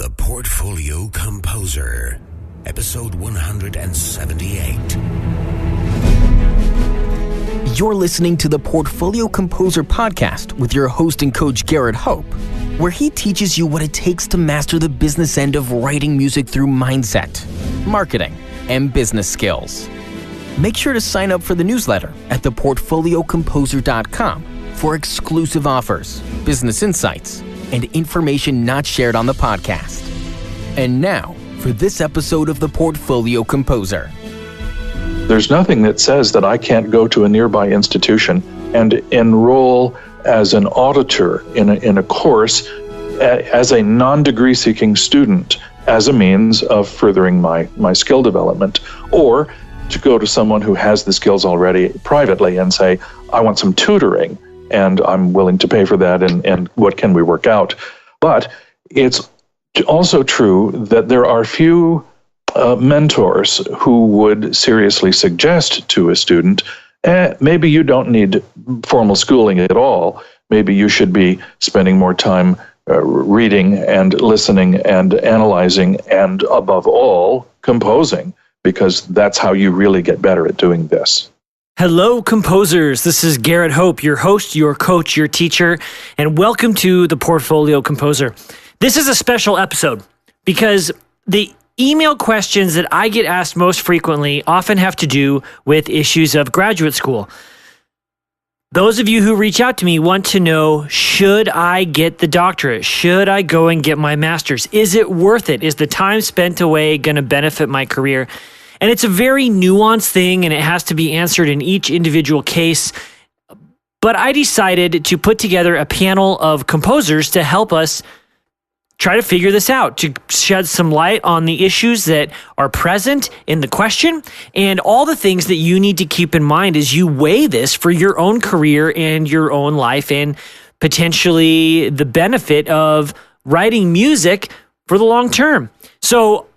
The Portfolio Composer, episode 178. You're listening to the Portfolio Composer podcast with your host and coach Garrett Hope, where he teaches you what it takes to master the business end of writing music through mindset, marketing, and business skills. Make sure to sign up for the newsletter at theportfoliocomposer.com for exclusive offers, business insights, and information not shared on the podcast. And now, for this episode of The Portfolio Composer. There's nothing that says that I can't go to a nearby institution and enroll as an auditor in a course as a non-degree seeking student as a means of furthering my skill development, or to go to someone who has the skills already privately and say, I want some tutoring, and I'm willing to pay for that, and what can we work out? But it's also true that there are few mentors who would seriously suggest to a student, maybe you don't need formal schooling at all. Maybe you should be spending more time reading and listening and analyzing and, above all, composing, because that's how you really get better at doing this. Hello, composers. This is Garrett Hope, your host, your coach, your teacher, and welcome to the Portfolio Composer. This is a special episode because the email questions that I get asked most frequently often have to do with issues of graduate school. Those of you who reach out to me want to know, should I get the doctorate? Should I go and get my master's? Is it worth it? Is the time spent away going to benefit my career? And it's a very nuanced thing, and it has to be answered in each individual case. But I decided to put together a panel of composers to help us try to figure this out, to shed some light on the issues that are present in the question and all the things that you need to keep in mind as you weigh this for your own career and your own life, and potentially the benefit of writing music for the long term. So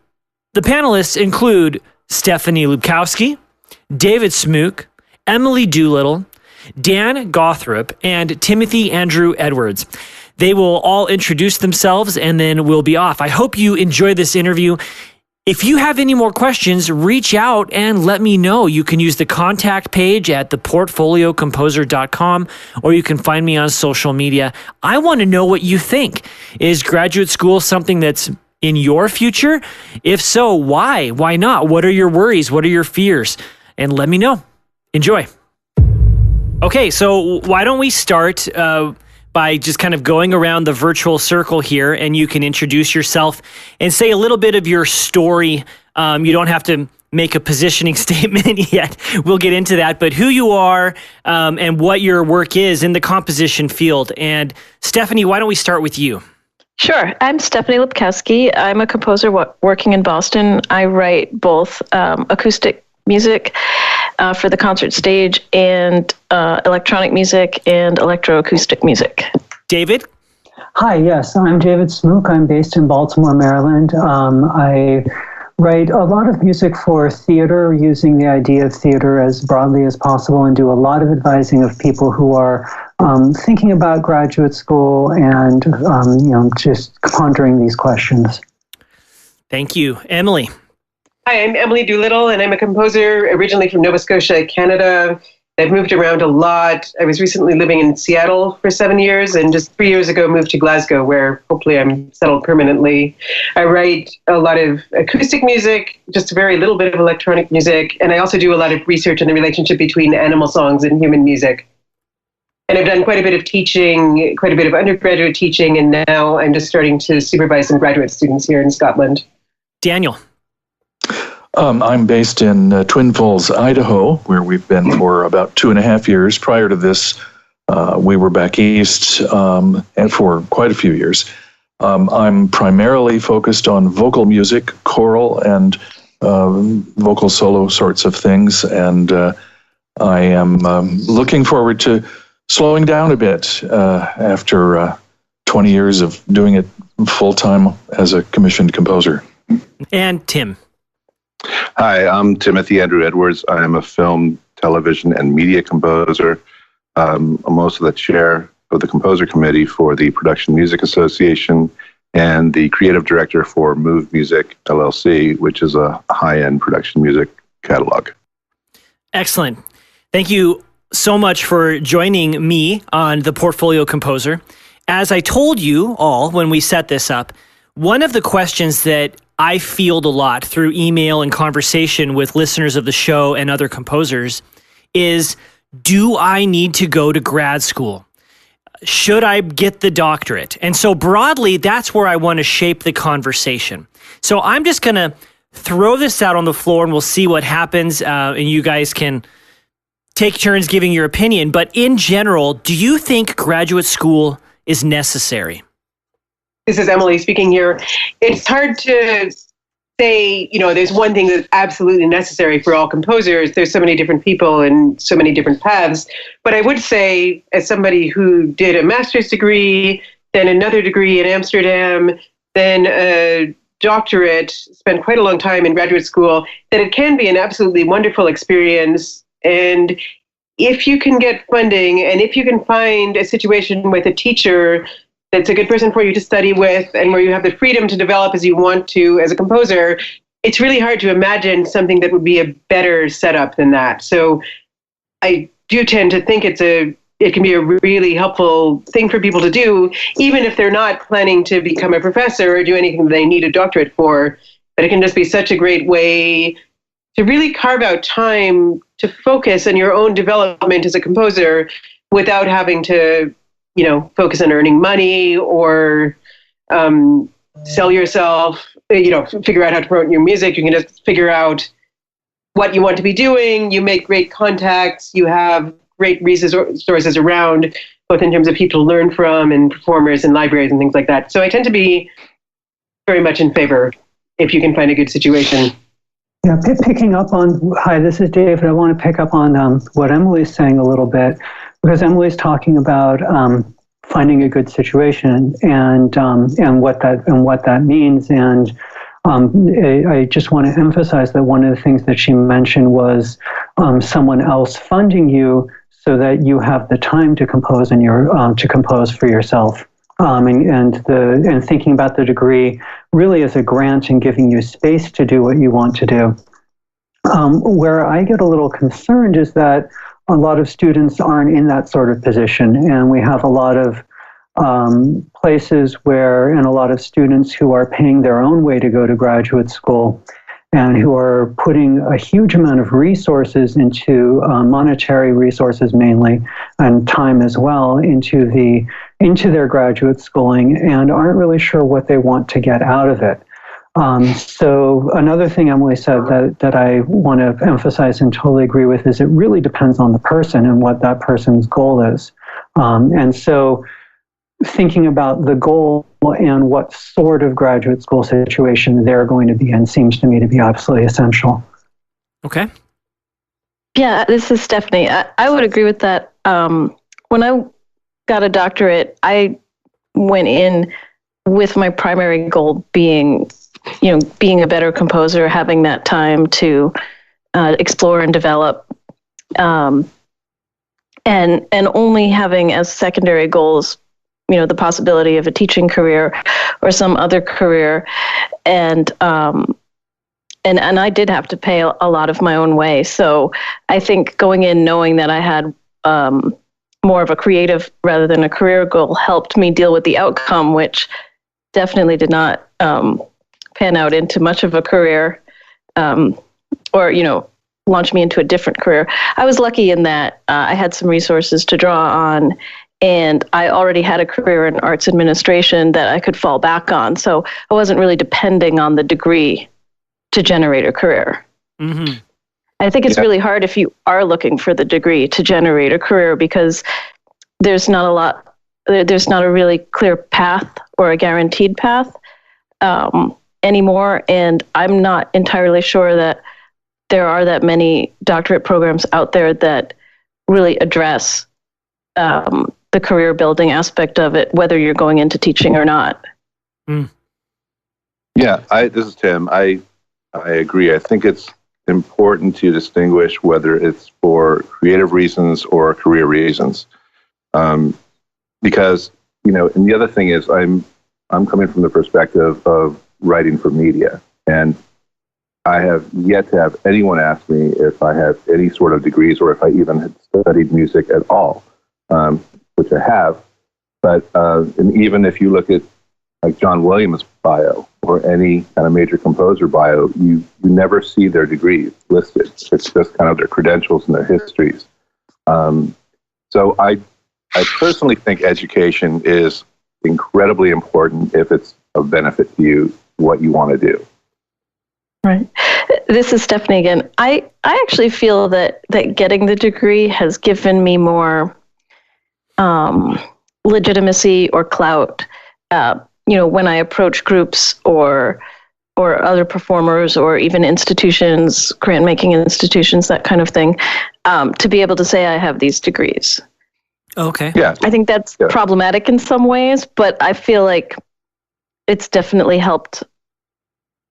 the panelists include Stefanie Lubkowski, David Smooke, Emily Doolittle, Dan Gawthrop, and Timothy Andrew Edwards. They will all introduce themselves and then we'll be off. I hope you enjoy this interview. If you have any more questions, reach out and let me know. You can use the contact page at theportfoliocomposer.com, or you can find me on social media. I want to know what you think. Is graduate school something that's in your future? If so, why? Why not? What are your worries? What are your fears? And let me know. Enjoy. Okay, so why don't we start by just kind of going around the virtual circle here, and you can introduce yourself and say a little bit of your story. You don't have to make a positioning statement yet. We'll get into that, but who you are and what your work is in the composition field. And Stefanie, why don't we start with you? Sure. I'm Stefanie Lubkowski. I'm a composer working in Boston. I write both acoustic music for the concert stage and electronic music and electroacoustic music. David? Hi, yes. I'm David Smooke. I'm based in Baltimore, Maryland. I write a lot of music for theater, using the idea of theater as broadly as possible, and do a lot of advising of people who are thinking about graduate school and just pondering these questions. Thank you. Emily? Hi, I'm Emily Doolittle, and I'm a composer originally from Nova Scotia, Canada. I've moved around a lot. I was recently living in Seattle for 7 years, and just 3 years ago moved to Glasgow, where hopefully I'm settled permanently. I write a lot of acoustic music, just a very little bit of electronic music, and I also do a lot of research on the relationship between animal songs and human music. And I've done quite a bit of teaching, quite a bit of undergraduate teaching, and now I'm just starting to supervise some graduate students here in Scotland. Daniel? I'm based in Twin Falls, Idaho, where we've been for about 2.5 years. Prior to this, we were back east and for quite a few years. I'm primarily focused on vocal music, choral, and vocal solo sorts of things, and I am looking forward to slowing down a bit after 20 years of doing it full-time as a commissioned composer. And Tim? Hi, I'm Timothy Andrew Edwards. I'm a film, television, and media composer. I'm also the chair of the composer committee for the Production Music Association and the creative director for Move Music LLC, which is a high-end production music catalog. Excellent. Thank you so much for joining me on The Portfolio Composer. As I told you all when we set this up, one of the questions that I field a lot through email and conversation with listeners of the show and other composers is, do I need to go to grad school? Should I get the doctorate? And so broadly, that's where I want to shape the conversation. So I'm just going to throw this out on the floor and we'll see what happens. And you guys can take turns giving your opinion. But in general, do you think graduate school is necessary? This is Emily speaking here. It's hard to say, there's one thing that's absolutely necessary for all composers. There's so many different people and so many different paths. But I would say, as somebody who did a master's degree, then another degree in Amsterdam, then a doctorate, spent quite a long time in graduate school, that it can be an absolutely wonderful experience. And if you can get funding and if you can find a situation with a teacher that's a good person for you to study with and where you have the freedom to develop as you want to as a composer, it's really hard to imagine something that would be a better setup than that. So I do tend to think it can be a really helpful thing for people to do, even if they're not planning to become a professor or do anything that they need a doctorate for. But it can just be such a great way to really carve out time to focus on your own development as a composer without having to focus on earning money or sell yourself, figure out how to promote your music. You can just figure out what you want to be doing. You make great contacts. You have great resources around, both in terms of people to learn from and performers and libraries and things like that. So I tend to be very much in favor if you can find a good situation. Yeah, picking up on, hi, this is David. I want to pick up on what Emily's saying a little bit, because Emily's talking about finding a good situation and what that means. And I just want to emphasize that one of the things that she mentioned was someone else funding you so that you have the time to compose to compose for yourself. And thinking about the degree really as a grant and giving you space to do what you want to do. Where I get a little concerned is that a lot of students aren't in that sort of position, and we have a lot of places and a lot of students who are paying their own way to go to graduate school and who are putting a huge amount of resources into monetary resources mainly, and time as well, into their graduate schooling, and aren't really sure what they want to get out of it. So another thing Emily said that I want to emphasize and totally agree with is it really depends on the person and what that person's goal is. And so thinking about the goal and what sort of graduate school situation they're going to be in seems to me to be absolutely essential. Okay. Yeah, this is Stephanie. I would agree with that. When I got a doctorate, I went in with my primary goal being a better composer, having that time to explore and develop, and only having as secondary goals, the possibility of a teaching career or some other career, and I did have to pay a lot of my own way. So I think going in knowing that I had more of a creative rather than a career goal helped me deal with the outcome, which definitely did not pan out into much of a career, or launch me into a different career. I was lucky in that I had some resources to draw on, and I already had a career in arts administration that I could fall back on. So I wasn't really depending on the degree to generate a career. Mm-hmm. I think it's really hard if you are looking for the degree to generate a career, because there's not a really clear path or a guaranteed path anymore. And I'm not entirely sure that there are that many doctorate programs out there that really address the career building aspect of it, whether you're going into teaching or not. Mm. Yeah, this is Tim. I agree. I think it's important to distinguish whether it's for creative reasons or career reasons. Because, and the other thing is I'm I'm coming from the perspective of writing for media, and I have yet to have anyone ask me if I have any sort of degrees or if I even had studied music at all, which I have. But and even if you look at like John Williams' bio or any kind of major composer bio, you never see their degrees listed. It's just kind of their credentials and their histories. So I personally think education is incredibly important if it's of benefit to you, what you want to do. Right. This is Stefanie again. I actually feel that getting the degree has given me more legitimacy or clout. When I approach groups or other performers or even institutions, grant-making institutions, that kind of thing, to be able to say I have these degrees. Okay. Yeah. I think that's problematic in some ways, but I feel like it's definitely helped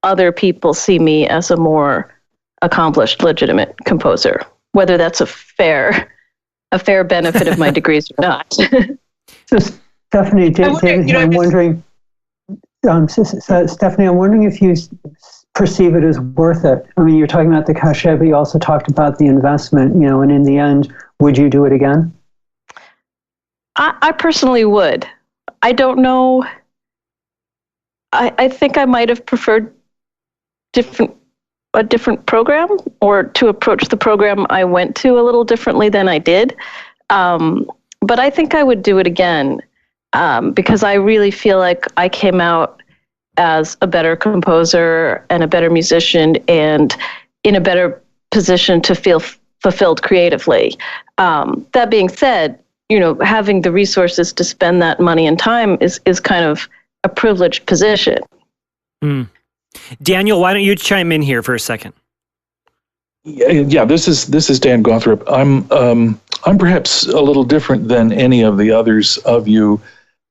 other people see me as a more accomplished, legitimate composer, whether that's a fair benefit of my degrees or not. So, Stefanie, David, I'm wondering, Stefanie, I'm wondering if you perceive it as worth it. I mean, you're talking about the cachet, but you also talked about the investment, and in the end, would you do it again? I personally would. I don't know. I think I might have preferred a different program, or to approach the program I went to a little differently than I did. But I think I would do it again because I really feel like I came out as a better composer and a better musician and in a better position to feel fulfilled creatively. That being said, having the resources to spend that money and time is kind of a privileged position. Mm. Daniel, why don't you chime in here for a second? Yeah, this is Dan Gawthrop. I'm perhaps a little different than any of the others of you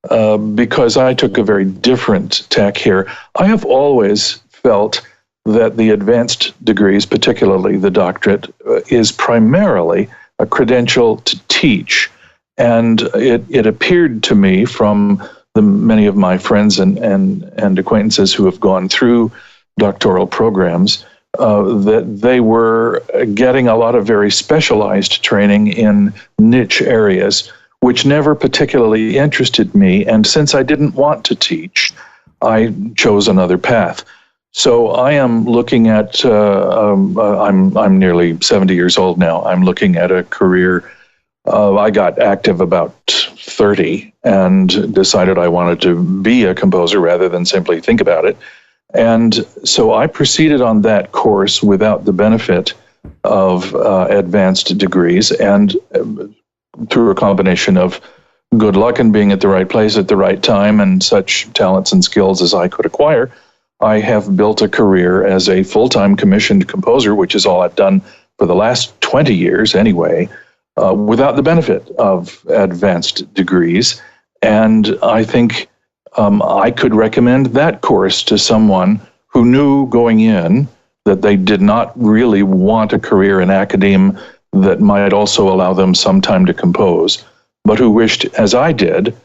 because I took a very different tack here. I have always felt that the advanced degrees, particularly the doctorate, is primarily a credential to teach. And it appeared to me from the many of my friends and acquaintances who have gone through doctoral programs that they were getting a lot of very specialized training in niche areas, which never particularly interested me. And since I didn't want to teach, I chose another path. So I am looking at, I'm nearly 70 years old now. I'm looking at a career. I got active about 30 and decided I wanted to be a composer rather than simply think about it. And so I proceeded on that course without the benefit of advanced degrees, and through a combination of good luck and being at the right place at the right time and such talents and skills as I could acquire, I have built a career as a full-time commissioned composer, which is all I've done for the last 20 years anyway, without the benefit of advanced degrees. And I think I could recommend that course to someone who knew going in that they did not really want a career in academe that might also allow them some time to compose, but who wished, as I did,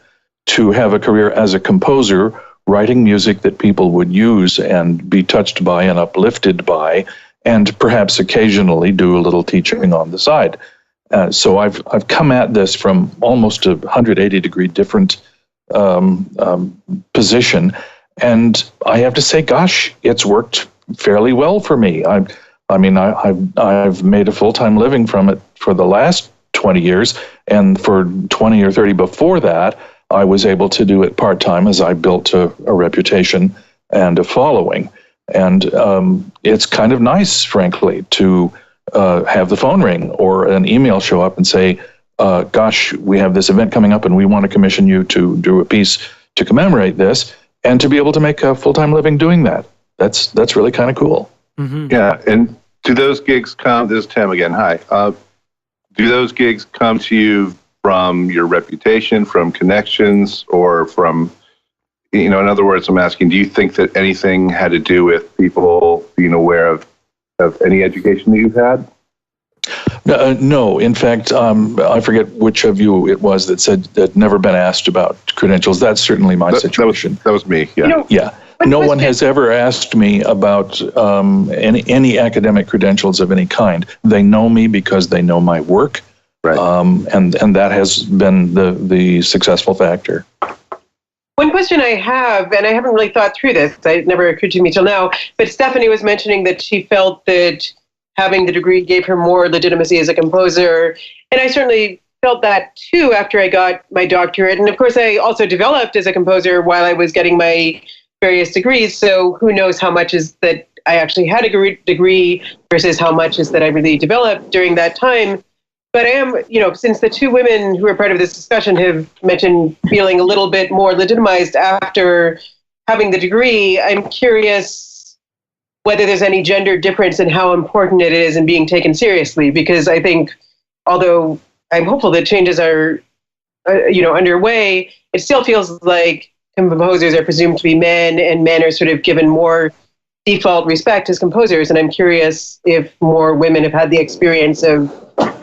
to have a career as a composer, writing music that people would use and be touched by and uplifted by, and perhaps occasionally do a little teaching on the side. So I've come at this from almost a 180-degree different position, and I have to say, gosh, it's worked fairly well for me. I've made a full-time living from it for the last 20 years, and for 20 or 30 before that, I was able to do it part-time as I built a reputation and a following. And it's kind of nice, frankly, to have the phone ring or an email show up and say, gosh, we have this event coming up and we want to commission you to do a piece to commemorate this, and to be able to make a full-time living doing that. That's really kind of cool. Mm-hmm. Yeah, and do those gigs come, this is Tim again, hi. Do those gigs come to you from your reputation, from connections, or from, in other words, I'm asking, do you think that anything had to do with people being aware of any education that you've had? No, in fact, I forget which of you it was that said that never been asked about credentials. That's certainly my situation. That was me. Yeah. Yeah. No one has ever asked me about any academic credentials of any kind. They know me because they know my work, right. And that has been the successful factor. One question I have, and I haven't really thought through this, it never occurred to me till now, but Stefanie was mentioning that she felt that having the degree gave her more legitimacy as a composer, and I certainly felt that too after I got my doctorate. And of course, I also developed as a composer while I was getting my various degrees, so who knows how much is that I actually had a degree versus how much is that I really developed during that time. But I am, since the two women who are part of this discussion have mentioned feeling a little bit more legitimized after having the degree, I'm curious whether there's any gender difference in how important it is in being taken seriously. Because I think, although I'm hopeful that changes are, underway, it still feels like composers are presumed to be men, and men are sort of given more default respect as composers. And I'm curious if more women have had the experience of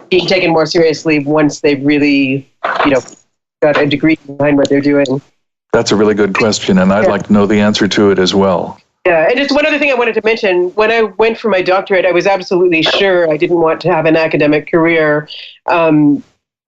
being taken more seriously once they've really, got a degree behind what they're doing. That's a really good question, and I'd like to know the answer to it as well. Yeah, and just one other thing I wanted to mention. When I went for my doctorate, I was absolutely sure I didn't want to have an academic career. And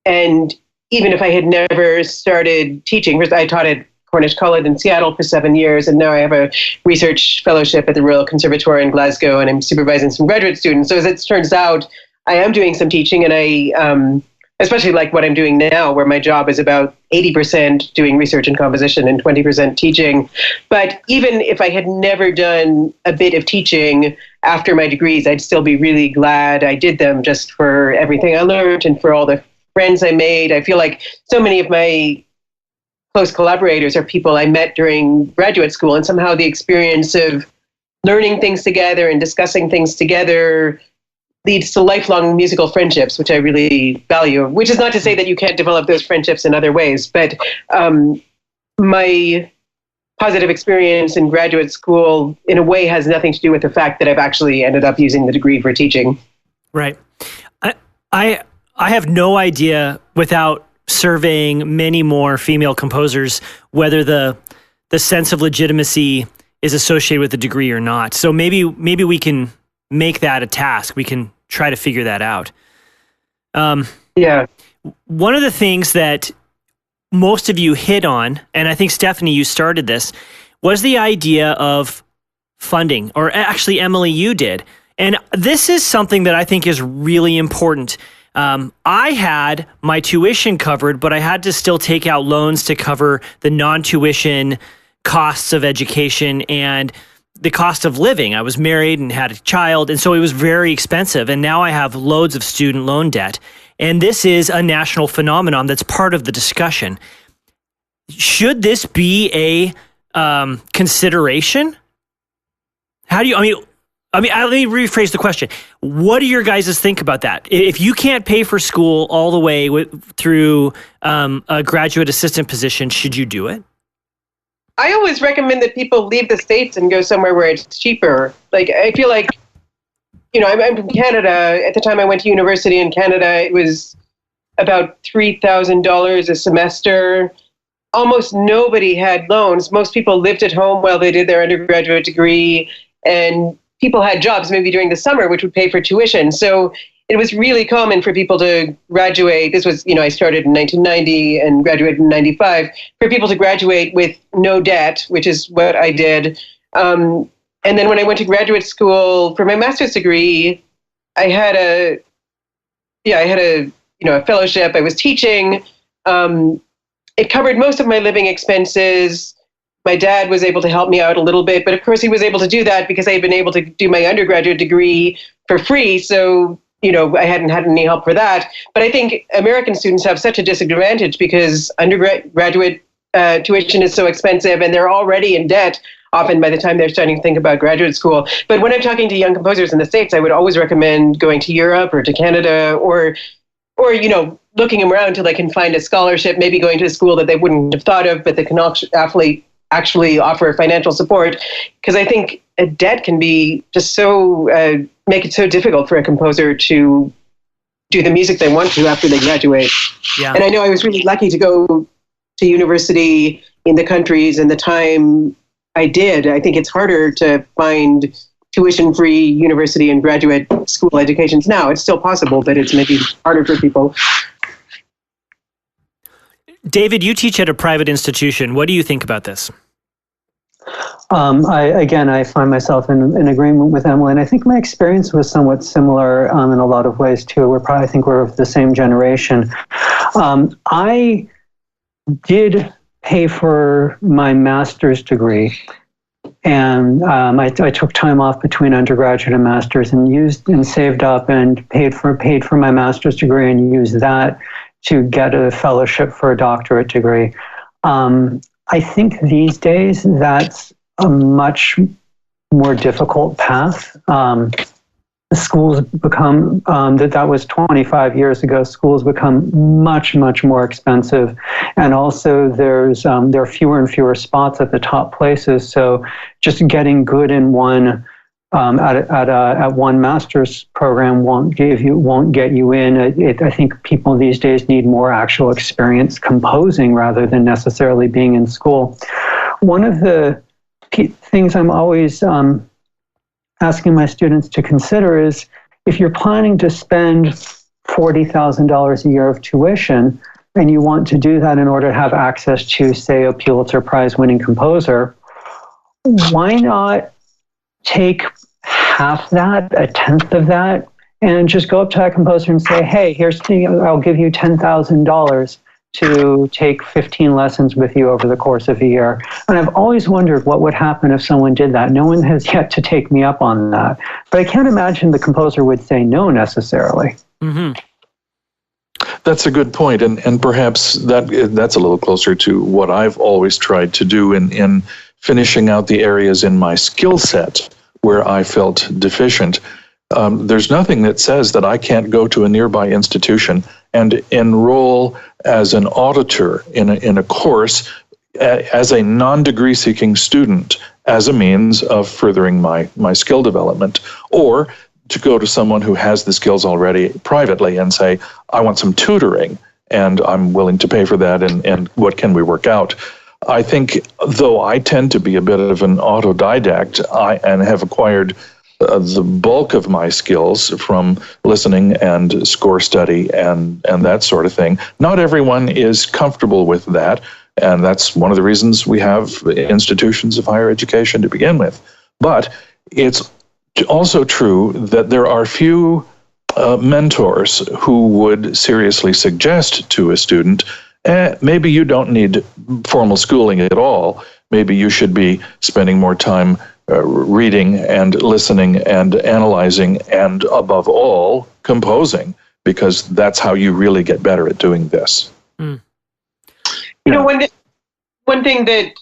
even if I had never started teaching, I taught at Cornish College in Seattle for 7 years, and now I have a research fellowship at the Royal Conservatoire in Glasgow, and I'm supervising some graduate students. So as it turns out, I am doing some teaching, and I especially like what I'm doing now, where my job is about 80% doing research and composition and 20% teaching. But even if I had never done a bit of teaching after my degrees, I'd still be really glad I did them, just for everything I learned and for all the friends I made. I feel like so many of my close collaborators are people I met during graduate school, and somehow the experience of learning things together and discussing things together leads to lifelong musical friendships, which I really value, which is not to say that you can't develop those friendships in other ways. But my positive experience in graduate school, in a way, has nothing to do with the fact that I've actually ended up using the degree for teaching. Right. I have no idea, without surveying many more female composers, whether the sense of legitimacy is associated with the degree or not. So maybe we can make that a task. We can try to figure that out. Yeah. One of the things that most of you hit on, and I think, Stefanie, you started this, was the idea of funding, or actually, Emily, you did. And this is something that I think is really important. I had my tuition covered, but I had to still take out loans to cover the non-tuition costs of education and the cost of living. I was married and had a child, and so it was very expensive. And now I have loads of student loan debt. And this is a national phenomenon that's part of the discussion. Should this be a consideration? How do you, let me rephrase the question. What do your guys think about that? If you can't pay for school all the way through a graduate assistant position, should you do it? I always recommend that people leave the States and go somewhere where it's cheaper. Like, I feel like, I'm from Canada. At the time I went to university in Canada, it was about $3,000 a semester. Almost nobody had loans. Most people lived at home while they did their undergraduate degree, and people had jobs maybe during the summer, which would pay for tuition. So it was really common for people to graduate. This was, I started in 1990 and graduated in 95, for people to graduate with no debt, which is what I did. And then when I went to graduate school for my master's degree, I had a fellowship. I was teaching. It covered most of my living expenses. My dad was able to help me out a little bit, but of course he was able to do that because I had been able to do my undergraduate degree for free. So I hadn't had any help for that. But I think American students have such a disadvantage because undergraduate tuition is so expensive, and they're already in debt often by the time they're starting to think about graduate school. But when I'm talking to young composers in the States, I would always recommend going to Europe or to Canada, or looking around until they can find a scholarship, maybe going to a school that they wouldn't have thought of, but that can actually offer financial support. Because I think a debt can be just so make it so difficult for a composer to do the music they want to after they graduate. Yeah. And I know I was really lucky to go to university in the countries and the time I did. I think it's harder to find tuition-free university and graduate school educations now. It's still possible, but it's maybe harder for people. David, you teach at a private institution. What do you think about this? I find myself in agreement with Emily, and I think my experience was somewhat similar in a lot of ways too. I think we're of the same generation. I did pay for my master's degree, and I took time off between undergraduate and master's, and saved up and paid for my master's degree, and used that to get a fellowship for a doctorate degree. I think these days that's a much more difficult path. Schools become, that was 25 years ago, schools become much, much more expensive. And also there are fewer and fewer spots at the top places. So just getting good in one, at one master's program won't get you in. I think people these days need more actual experience composing rather than necessarily being in school. One of the things I'm always asking my students to consider is, if you're planning to spend $40,000 a year of tuition and you want to do that in order to have access to, say, a Pulitzer Prize winning composer, why not take half that, a tenth of that, and just go up to that composer and say, hey, I'll give you $10,000 to take 15 lessons with you over the course of a year. And I've always wondered what would happen if someone did that. No one has yet to take me up on that. But I can't imagine the composer would say no necessarily. Mm-hmm. That's a good point, and perhaps that's a little closer to what I've always tried to do in finishing out the areas in my skill set where I felt deficient. There's nothing that says that I can't go to a nearby institution and enroll as an auditor in a course as a non-degree seeking student as a means of furthering my skill development, or to go to someone who has the skills already privately and say, I want some tutoring and I'm willing to pay for that, and what can we work out? I think, though I tend to be a bit of an autodidact, and have acquired the bulk of my skills from listening and score study and that sort of thing. Not everyone is comfortable with that, and that's one of the reasons we have institutions of higher education to begin with. But it's also true that there are few mentors who would seriously suggest to a student, maybe you don't need formal schooling at all. Maybe you should be spending more time reading and listening and analyzing, and above all, composing, because that's how you really get better at doing this. Mm. One thing that,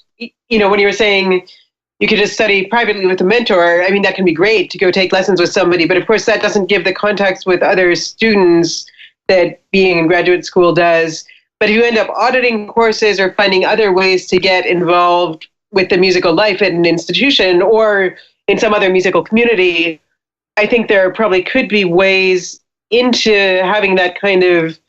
when you were saying you could just study privately with a mentor, I mean, that can be great to go take lessons with somebody, but of course that doesn't give the context with other students that being in graduate school does. But if you end up auditing courses or finding other ways to get involved with the musical life at an institution or in some other musical community, I think there probably could be ways into having that kind of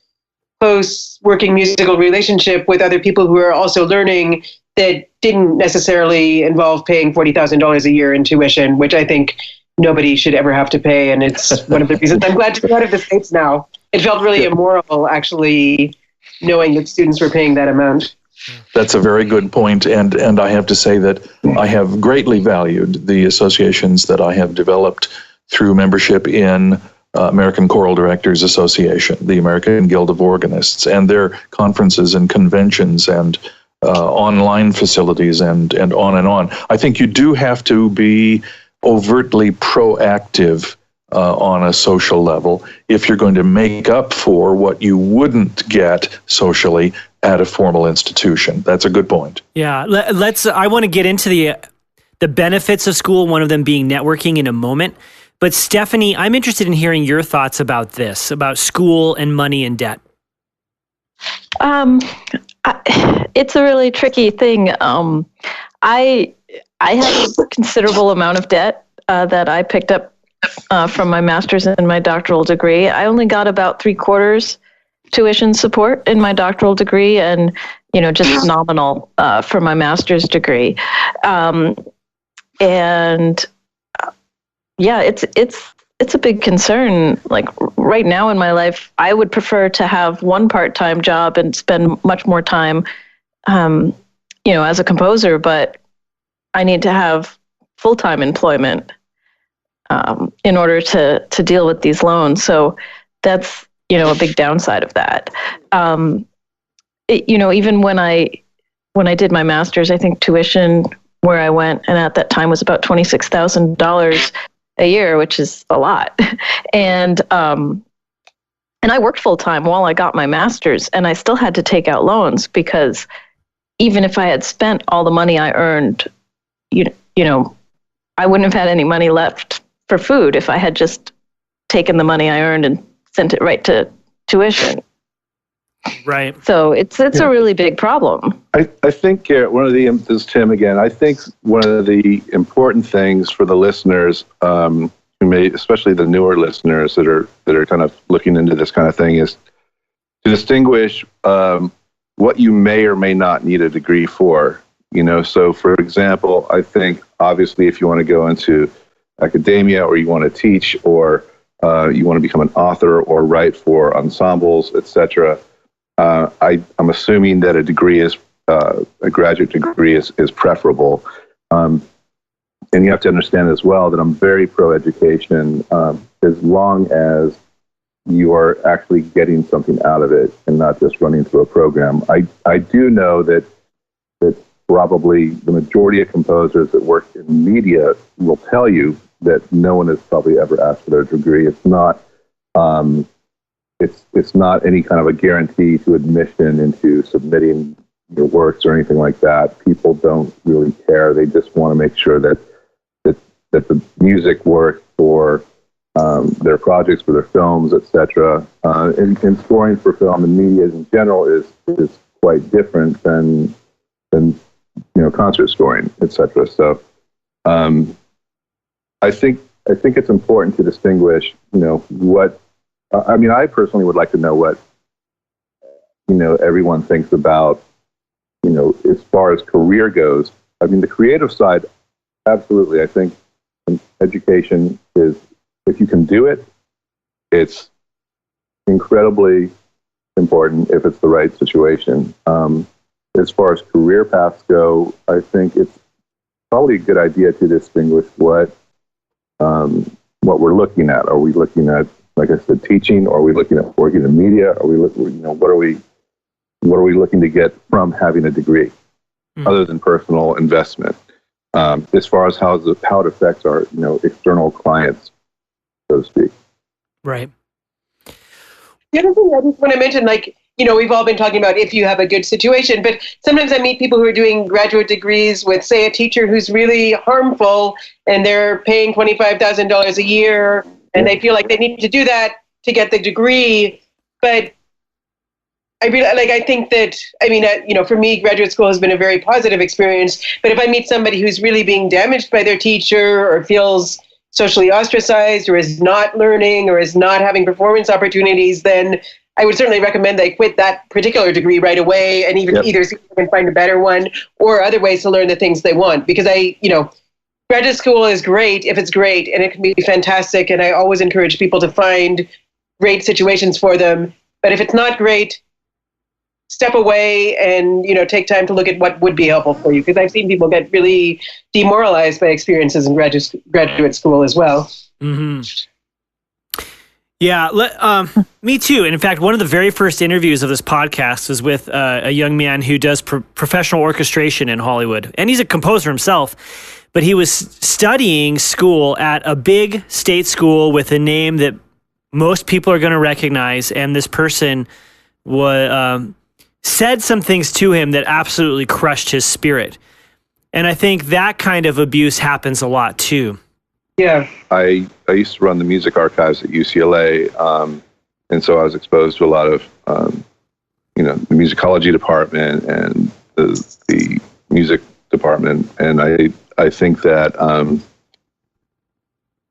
close working musical relationship with other people who are also learning that didn't necessarily involve paying $40,000 a year in tuition, which I think nobody should ever have to pay. And it's one of the reasons I'm glad to be out of the States now. It felt really immoral, actually, knowing that students were paying that amount. That's a very good point, and I have to say that I have greatly valued the associations that I have developed through membership in American Choral Directors Association, the American Guild of Organists, and their conferences and conventions and online facilities and on and on. I think you do have to be overtly proactive on a social level if you're going to make up for what you wouldn't get socially at a formal institution. That's a good point. Yeah, I want to get into the benefits of school, one of them being networking, in a moment. But Stefanie, I'm interested in hearing your thoughts about this, about school and money and debt. It's a really tricky thing. I have a considerable amount of debt that I picked up from my master's and my doctoral degree. I only got about 3/4 tuition support in my doctoral degree, and just nominal for my master's degree. It's a big concern. Like right now in my life, I would prefer to have one part-time job and spend much more time, as a composer, but I need to have full-time employment in order to deal with these loans. So that's, a big downside of that. Even when I did my master's, I think tuition where I went, and at that time was about $26,000 a year, which is a lot. And I worked full time while I got my master's, and I still had to take out loans because even if I had spent all the money I earned, I wouldn't have had any money left for food if I had just taken the money I earned and sent it right to tuition. Right. So it's a really big problem. I think, this is Tim again. I think one of the important things for the listeners, who may, especially the newer listeners that are kind of looking into this kind of thing, is to distinguish what you may or may not need a degree for. So for example, I think obviously if you want to go into academia, or you want to teach, or you want to become an author or write for ensembles, etc. I'm assuming that a degree is a graduate degree is preferable, and you have to understand as well that I'm very pro-education, as long as you are actually getting something out of it and not just running through a program. I do know that probably the majority of composers that work in media will tell you that no one has probably ever asked for their degree. It's not. It's not any kind of a guarantee to admission into submitting your works or anything like that. People don't really care. They just want to make sure that the music works for their projects, for their films, etc. And scoring for film and media in general is quite different than concert scoring, etc. So I think it's important to distinguish what. I personally would like to know what, everyone thinks about, as far as career goes. The creative side, absolutely. I think education is, if you can do it, it's incredibly important if it's the right situation. As far as career paths go, I think it's probably a good idea to distinguish what we're looking at. Are we looking at, like I said, teaching, or are we looking at working in media? Are we, what are we looking to get from having a degree, other than personal investment? As far as how it affects our, external clients, so to speak. Right. The other thing I just want to mention, we've all been talking about if you have a good situation, but sometimes I meet people who are doing graduate degrees with, say, a teacher who's really harmful, and they're paying $25,000 a year, and they feel like they need to do that to get the degree. But I think that, for me, graduate school has been a very positive experience. But if I meet somebody who's really being damaged by their teacher, or feels socially ostracized, or is not learning, or is not having performance opportunities, then I would certainly recommend they quit that particular degree right away, and either see if they can find a better one, or other ways to learn the things they want. Because graduate school is great if it's great, and it can be fantastic. And I always encourage people to find great situations for them. But if it's not great, step away and, take time to look at what would be helpful for you. Because I've seen people get really demoralized by experiences in graduate school as well. Mm-hmm. Yeah, me too. And in fact, one of the very first interviews of this podcast was with a young man who does professional orchestration in Hollywood. And he's a composer himself. But he was studying school at a big state school with a name that most people are going to recognize. And this person said some things to him that absolutely crushed his spirit. And I think that kind of abuse happens a lot too. Yeah. I used to run the music archives at UCLA. And so I was exposed to a lot of, the musicology department and the music department. And I think that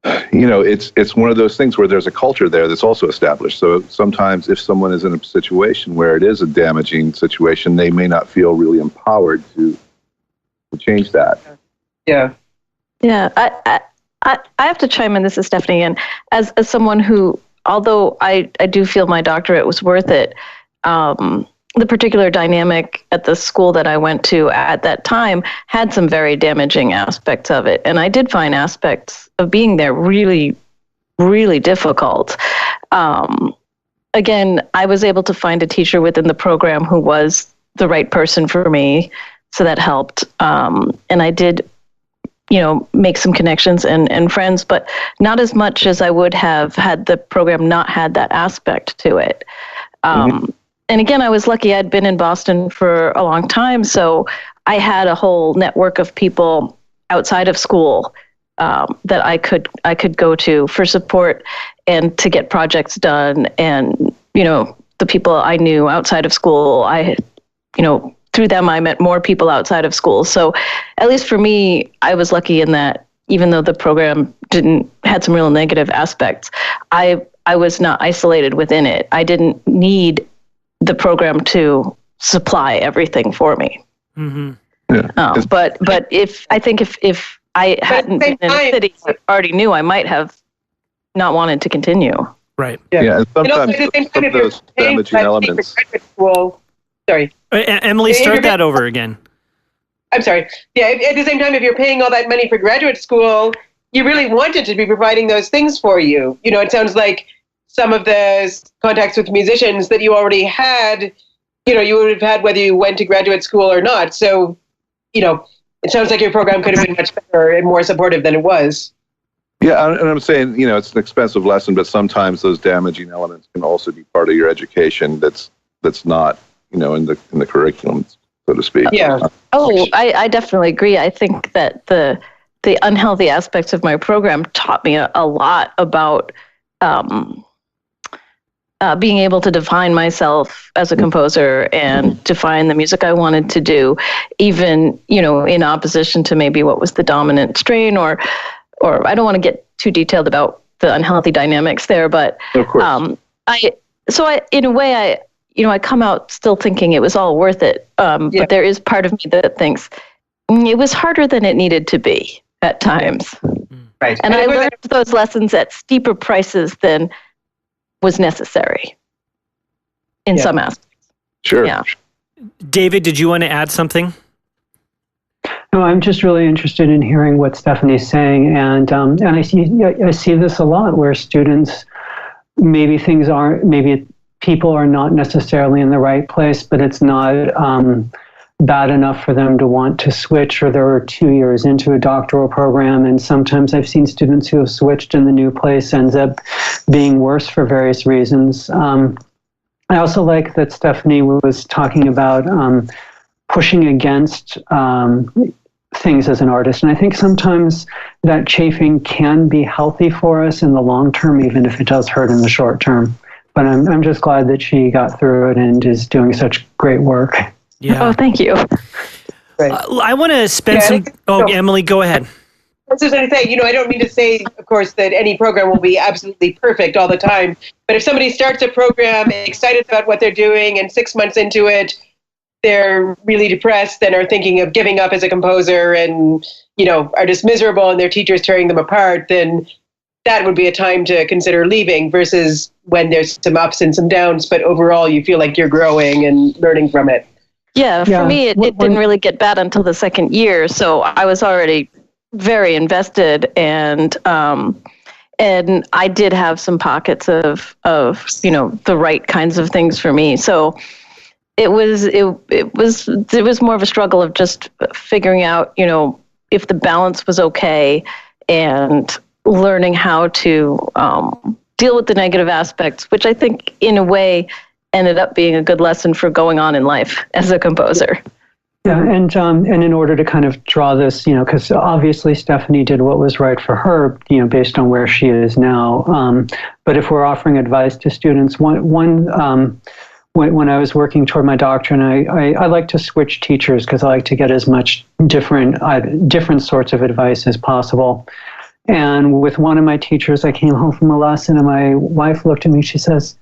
it's one of those things where there's a culture there that's also established. So sometimes if someone is in a situation where it is a damaging situation, they may not feel really empowered to change that. Yeah. Yeah. I have to chime in. This is Stefanie. And as someone who, although I do feel my doctorate was worth it, the particular dynamic at the school that I went to at that time had some very damaging aspects of it. And I did find aspects of being there really, really difficult. Again, I was able to find a teacher within the program who was the right person for me. So that helped. And I did, make some connections and friends, but not as much as I would have had the program not had that aspect to it. And again, I was lucky. I'd been in Boston for a long time, so I had a whole network of people outside of school that I could go to for support and to get projects done. And the people I knew outside of school, through them I met more people outside of school. So at least for me, I was lucky in that even though the program had some real negative aspects, I was not isolated within it. I didn't need the program to supply everything for me. Mm-hmm. Yeah. But if I hadn't been in a city I already knew, I might have not wanted to continue. Right. Yeah. And sometimes some of those damaging elements. Sorry. Emily, start that over again. I'm sorry. Yeah, at the same time, if you're paying all that money for graduate school, you really wanted to be providing those things for you. It sounds like some of the contacts with musicians that you already had, you would have had whether you went to graduate school or not. So, it sounds like your program could have been much better and more supportive than it was. Yeah, and I'm saying, it's an expensive lesson, but sometimes those damaging elements can also be part of your education that's not, in the curriculum, so to speak. Yeah. I definitely agree. I think that the unhealthy aspects of my program taught me a lot about being able to define myself as a composer and define the music I wanted to do, even, in opposition to maybe what was the dominant strain, or I don't want to get too detailed about the unhealthy dynamics there, but of course. In a way, I come out still thinking it was all worth it. But there is part of me that thinks it was harder than it needed to be at times. Right. And I learned those lessons at steeper prices than was necessary in some aspects. Sure. Yeah. David, did you want to add something? No, I'm just really interested in hearing what Stefanie's saying, and I see this a lot where students, maybe people are not necessarily in the right place, but it's not bad enough for them to want to switch, or they're 2 years into a doctoral program. And sometimes I've seen students who have switched in the new place ends up being worse for various reasons. I also like that Stefanie was talking about pushing against things as an artist. And I think sometimes that chafing can be healthy for us in the long term, even if it does hurt in the short term. But I'm just glad that she got through it and is doing such great work. Yeah. Oh, thank you. Right. I want to spend some... Emily, go ahead. I was just going to say, I don't mean to say, of course, that any program will be absolutely perfect all the time. But if somebody starts a program excited about what they're doing and 6 months into it, they're really depressed and are thinking of giving up as a composer and, are just miserable and their teacher's tearing them apart, then that would be a time to consider leaving, versus when there's some ups and some downs, but overall you feel like you're growing and learning from it. Yeah, for me, it didn't really get bad until the second year, so I was already very invested, and I did have some pockets of the right kinds of things for me. So it was more of a struggle of just figuring out, if the balance was okay, and learning how to deal with the negative aspects, which I think in a way ended up being a good lesson for going on in life as a composer. Yeah, and in order to kind of draw this, because obviously Stefanie did what was right for her, based on where she is now. But if we're offering advice to students, when I was working toward my doctorate, and I like to switch teachers because I like to get as much different sorts of advice as possible. And with one of my teachers, I came home from a lesson and my wife looked at me, she says,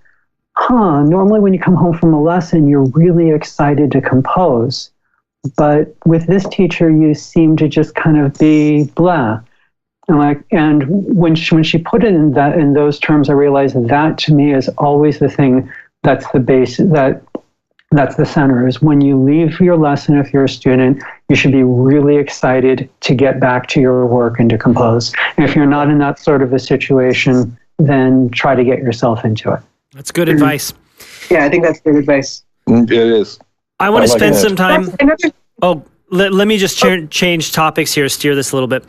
normally when you come home from a lesson, you're really excited to compose. But with this teacher, you seem to just kind of be blah. And when she put it in those terms, I realized that to me is always the thing that's the base, that's the center, is when you leave your lesson, if you're a student, you should be really excited to get back to your work and to compose. And if you're not in that sort of a situation, then try to get yourself into it. That's good advice. Yeah, I think that's good advice. It is. I want to spend some time. Let me just change topics here, steer this a little bit.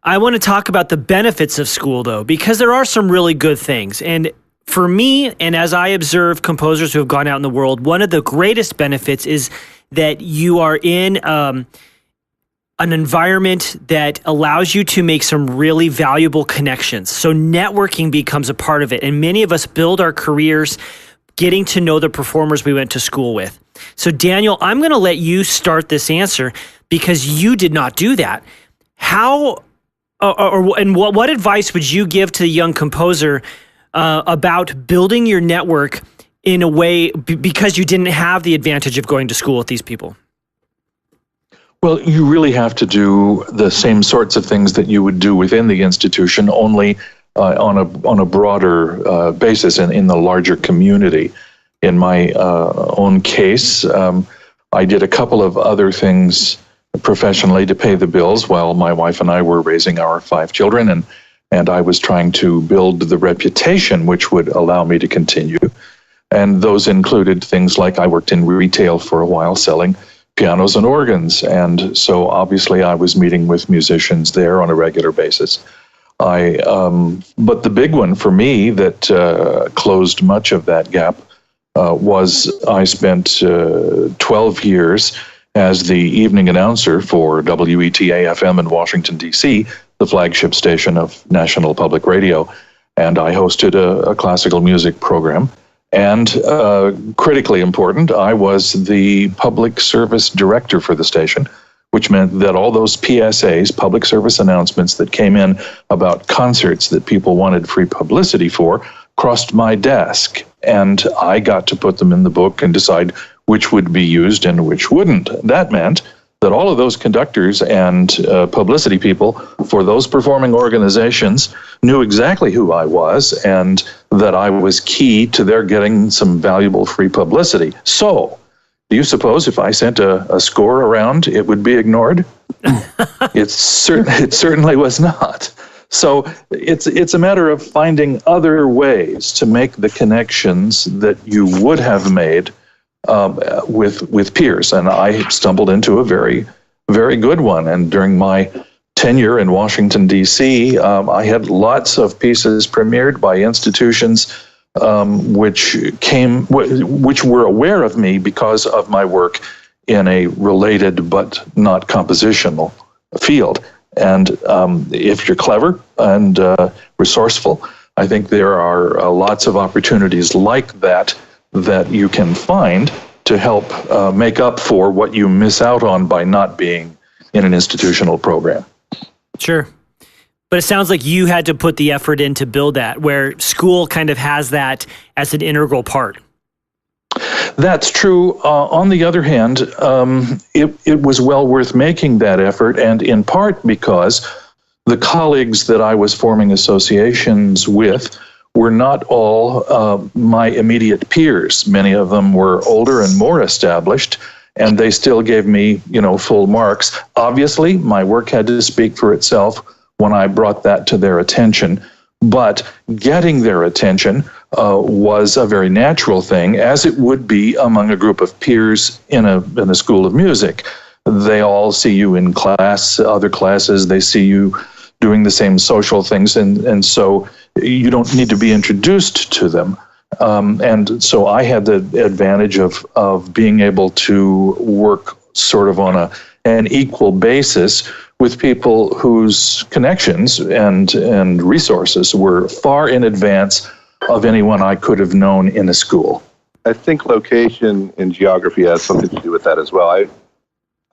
I want to talk about the benefits of school, though, because there are some really good things. And for me, and as I observe composers who have gone out in the world, one of the greatest benefits is that you are in an environment that allows you to make some really valuable connections. So networking becomes a part of it. And many of us build our careers getting to know the performers we went to school with. So Daniel, I'm going to let you start this answer because you did not do that. How and what advice would you give to the young composer about building your network in a way because you didn't have the advantage of going to school with these people? Well, you really have to do the same sorts of things that you would do within the institution, only on a broader basis and in the larger community. In my own case, I did a couple of other things professionally to pay the bills while my wife and I were raising our 5 children, and I was trying to build the reputation which would allow me to continue. And those included things like I worked in retail for a while selling pianos and organs, and so obviously I was meeting with musicians there on a regular basis. But the big one for me that closed much of that gap was I spent 12 years as the evening announcer for WETA-FM in Washington, D.C., the flagship station of National Public Radio, and I hosted a classical music program. And critically important, I was the public service director for the station, which meant that all those PSAs, public service announcements that came in about concerts that people wanted free publicity for, crossed my desk. And I got to put them in the book and decide which would be used and which wouldn't. That meant that all of those conductors and publicity people for those performing organizations knew exactly who I was and that I was key to their getting some valuable free publicity. So, do you suppose if I sent a score around, it would be ignored? It certainly was not. So it's a matter of finding other ways to make the connections that you would have made with peers, and I stumbled into a very, very good one. And during my tenure in Washington, D.C., I had lots of pieces premiered by institutions which were aware of me because of my work in a related but not compositional field. And if you're clever and resourceful, I think there are lots of opportunities like that you can find to help make up for what you miss out on by not being in an institutional program. Sure. But it sounds like you had to put the effort in to build that, where school kind of has that as an integral part. That's true. On the other hand, it was well worth making that effort, and in part because the colleagues that I was forming associations with were not all my immediate peers. Many of them were older and more established, and they still gave me, full marks. Obviously, my work had to speak for itself when I brought that to their attention, but getting their attention was a very natural thing, as it would be among a group of peers in a school of music. They all see you in class, other classes, they see you doing the same social things, and so you don't need to be introduced to them. And so I had the advantage of being able to work sort of on an equal basis with people whose connections and resources were far in advance of anyone I could have known in a school. I think location and geography has something to do with that as well.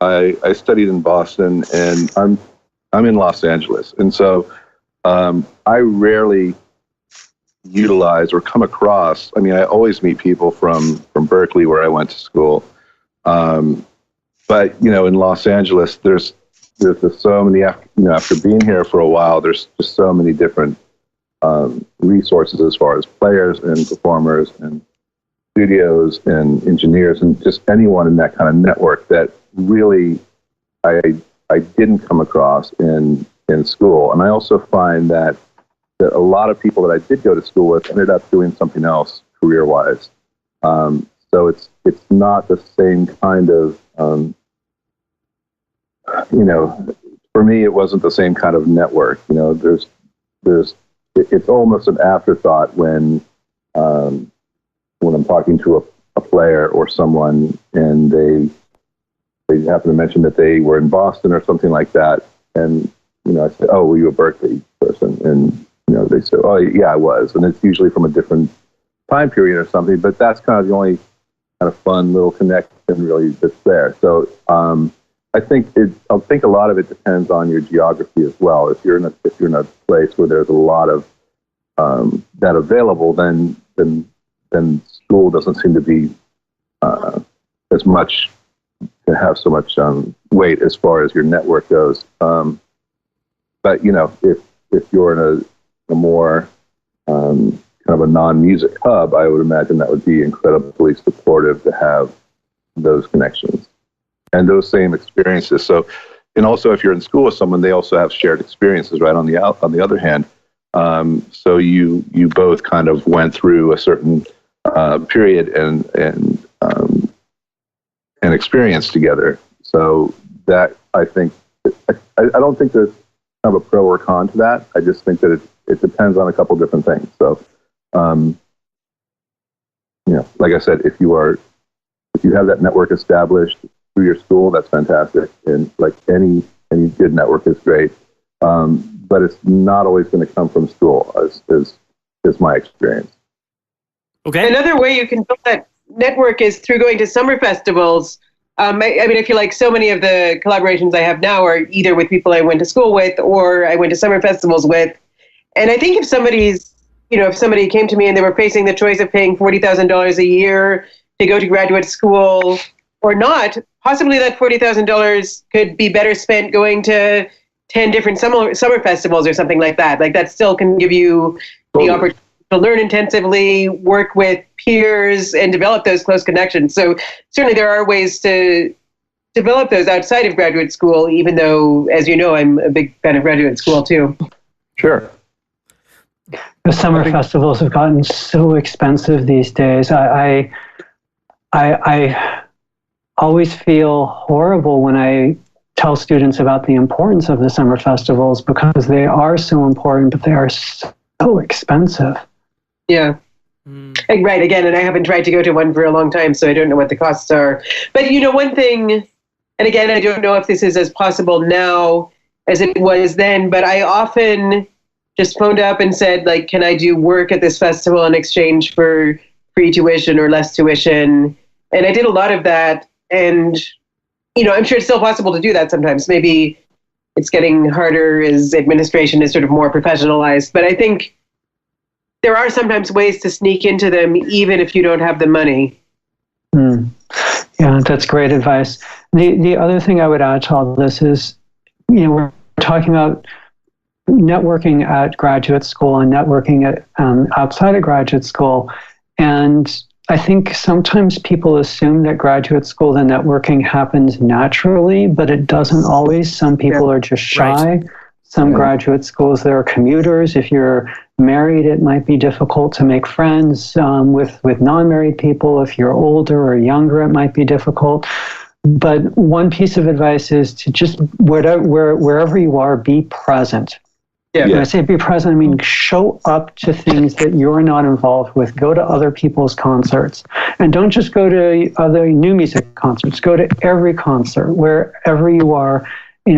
I studied in Boston, and I'm in Los Angeles, and so I rarely utilize or come across. I mean, I always meet people from Berkeley, where I went to school. But in Los Angeles, there's just so many. After being here for a while, there's just so many different resources as far as players and performers and studios and engineers and just anyone in that kind of network that really I didn't come across in school. And I also find that a lot of people that I did go to school with ended up doing something else career-wise. So it's not the same kind of for me, it wasn't the same kind of network. It's almost an afterthought when I'm talking to a player or someone and they happen to mention that they were in Boston or something like that, and I say, "Oh, were you a Berkeley person?" And they say, "Oh, yeah, I was," and it's usually from a different time period or something. But that's kind of the only kind of fun little connection really that's there. So I think a lot of it depends on your geography as well. If you're in a place where there's a lot of that available, then school doesn't seem to be as much to have so much weight as far as your network goes. But if you're in a more kind of a non-music hub, I would imagine that would be incredibly supportive to have those connections and those same experiences. So, and also if you're in school with someone, they also have shared experiences, right? On the other hand, so you both kind of went through a certain period and experience together. So that I think I don't think there's kind of a pro or con to that. I just think that it depends on a couple different things. So, like I said, if you have that network established through your school, that's fantastic. And like any good network is great. But it's not always going to come from school, is my experience. Okay. Another way you can build that network is through going to summer festivals. I mean, I feel like so many of the collaborations I have now are either with people I went to school with or I went to summer festivals with. And I think if somebody came to me and they were facing the choice of paying $40,000 a year to go to graduate school or not, possibly that $40,000 could be better spent going to 10 different summer festivals or something like that. Like that still can give you the opportunity to learn intensively, work with peers, and develop those close connections. So certainly there are ways to develop those outside of graduate school, even though, as you know, I'm a big fan of graduate school too. Sure. The summer festivals have gotten so expensive these days. I always feel horrible when I tell students about the importance of the summer festivals because they are so important, but they are so expensive. Yeah. Right. Again, and I haven't tried to go to one for a long time, so I don't know what the costs are. But one thing, and again, I don't know if this is as possible now as it was then, but I often just phoned up and said, like, can I do work at this festival in exchange for free tuition or less tuition? And I did a lot of that. And, I'm sure it's still possible to do that sometimes. Maybe it's getting harder as administration is sort of more professionalized. But I think there are sometimes ways to sneak into them, even if you don't have the money. Yeah, that's great advice. The other thing I would add to all this is, we're talking about networking at graduate school and networking at outside of graduate school. And I think sometimes people assume that graduate school, the networking happens naturally, but it doesn't always. Some people are just shy. Right. Some graduate schools, there are commuters. If you're married, it might be difficult to make friends with non-married people. If you're older or younger, it might be difficult. But one piece of advice is to just, wherever you are, be present. Yeah. When I say be present, I mean show up to things that you're not involved with. Go to other people's concerts. And don't just go to other new music concerts. Go to every concert, wherever you are,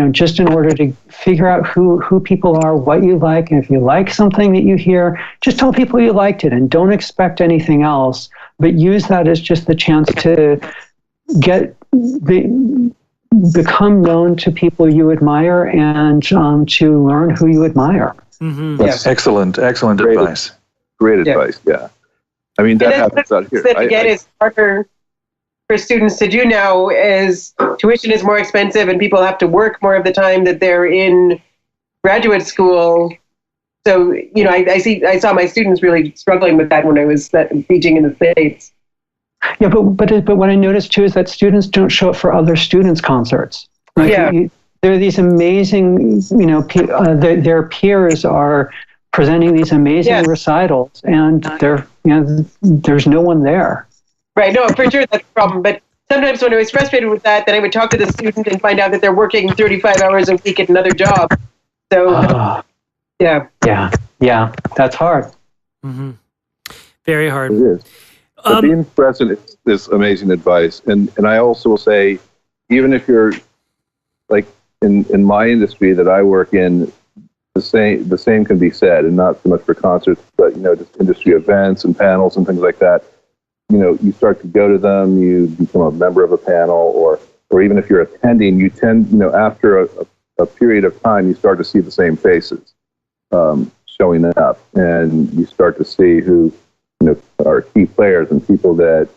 just in order to figure out who people are, what you like. And if you like something that you hear, just tell people you liked it and don't expect anything else. But use that as just the chance to become known to people you admire and to learn who you admire. Mm-hmm. That's excellent advice. Great advice, yeah. I mean, that happens out here. That, again, is harder for students to do now as tuition is more expensive and people have to work more of the time that they're in graduate school. So, you know, I saw my students really struggling with that when I was teaching in the States. Yeah, but what I noticed too is that students don't show up for other students' concerts. Like, there are these amazing, you know, their peers are presenting these amazing recitals, and there's no one there. Right. No, for sure that's a problem. But sometimes when I was frustrated with that, then I would talk to the student and find out that they're working 35 hours a week at another job. So, yeah, that's hard. Mm-hmm. Very hard. It is. But being present is amazing advice. And I also will say, even if you're like in my industry that I work in, the same can be said, and not so much for concerts, but, you know, just industry events and panels and things like that. You know, you start to go to them, you become a member of a panel, or even if you're attending, you tend, you know, after a period of time, you start to see the same faces showing up, and you start to see who, you know, are key players and people that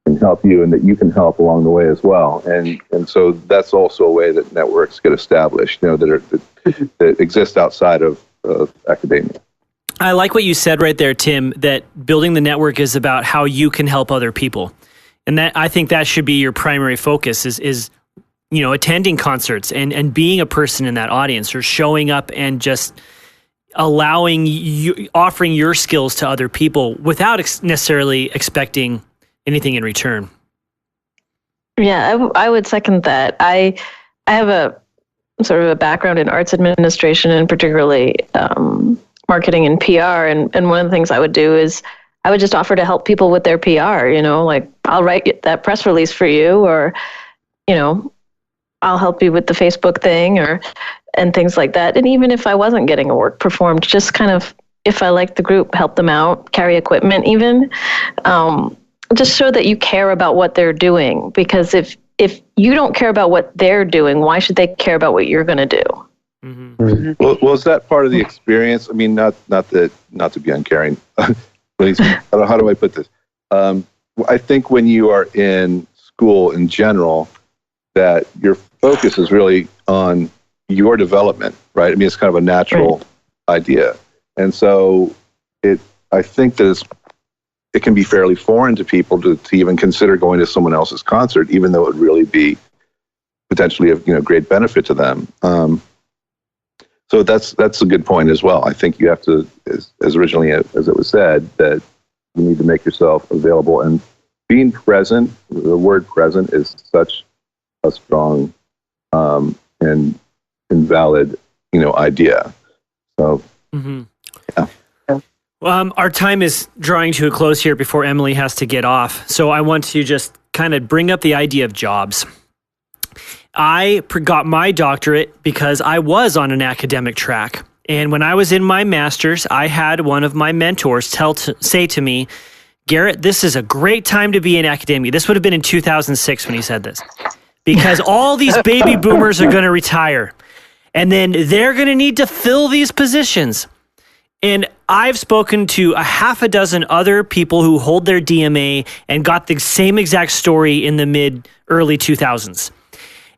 can help you and that you can help along the way as well. And so that's also a way that networks get established, you know, that exist outside of academia. I like what you said right there, Tim, that building the network is about how you can help other people. And that, I think that should be your primary focus is you know, attending concerts and being a person in that audience, or showing up and just allowing you, offering your skills to other people without necessarily expecting anything in return. Yeah, I would second that. I have a sort of a background in arts administration, and particularly marketing and PR. And one of the things I would do is I would just offer to help people with their PR, you know, like I'll write that press release for you, or, you know, I'll help you with the Facebook thing and things like that. And even if I wasn't getting a work performed, just kind of, if I liked the group, help them out, carry equipment even, just show that you care about what they're doing. Because if you don't care about what they're doing, why should they care about what you're going to do? Mm-hmm. Mm-hmm. Well, is that part of the experience? I mean, not to be uncaring. Please, how do I put this? I think when you are in school in general, that your focus is really on your development, right? I mean, it's kind of a natural idea, and so I think that it can be fairly foreign to people to even consider going to someone else's concert, even though it would really be potentially of, you know, great benefit to them. So that's a good point as well. I think you have to, as originally as it was said, that you need to make yourself available, and being present. The word "present" is such a strong and invalid, you know, idea. So, yeah. Our time is drawing to a close here before Emily has to get off. So I want to just kind of bring up the idea of jobs. I got my doctorate because I was on an academic track. And when I was in my master's, I had one of my mentors say to me, Garrett, this is a great time to be in academia. This would have been in 2006 when he said this. Because all these baby boomers are going to retire. And then they're going to need to fill these positions. And I've spoken to a half a dozen other people who hold their DMA and got the same exact story in the early 2000s.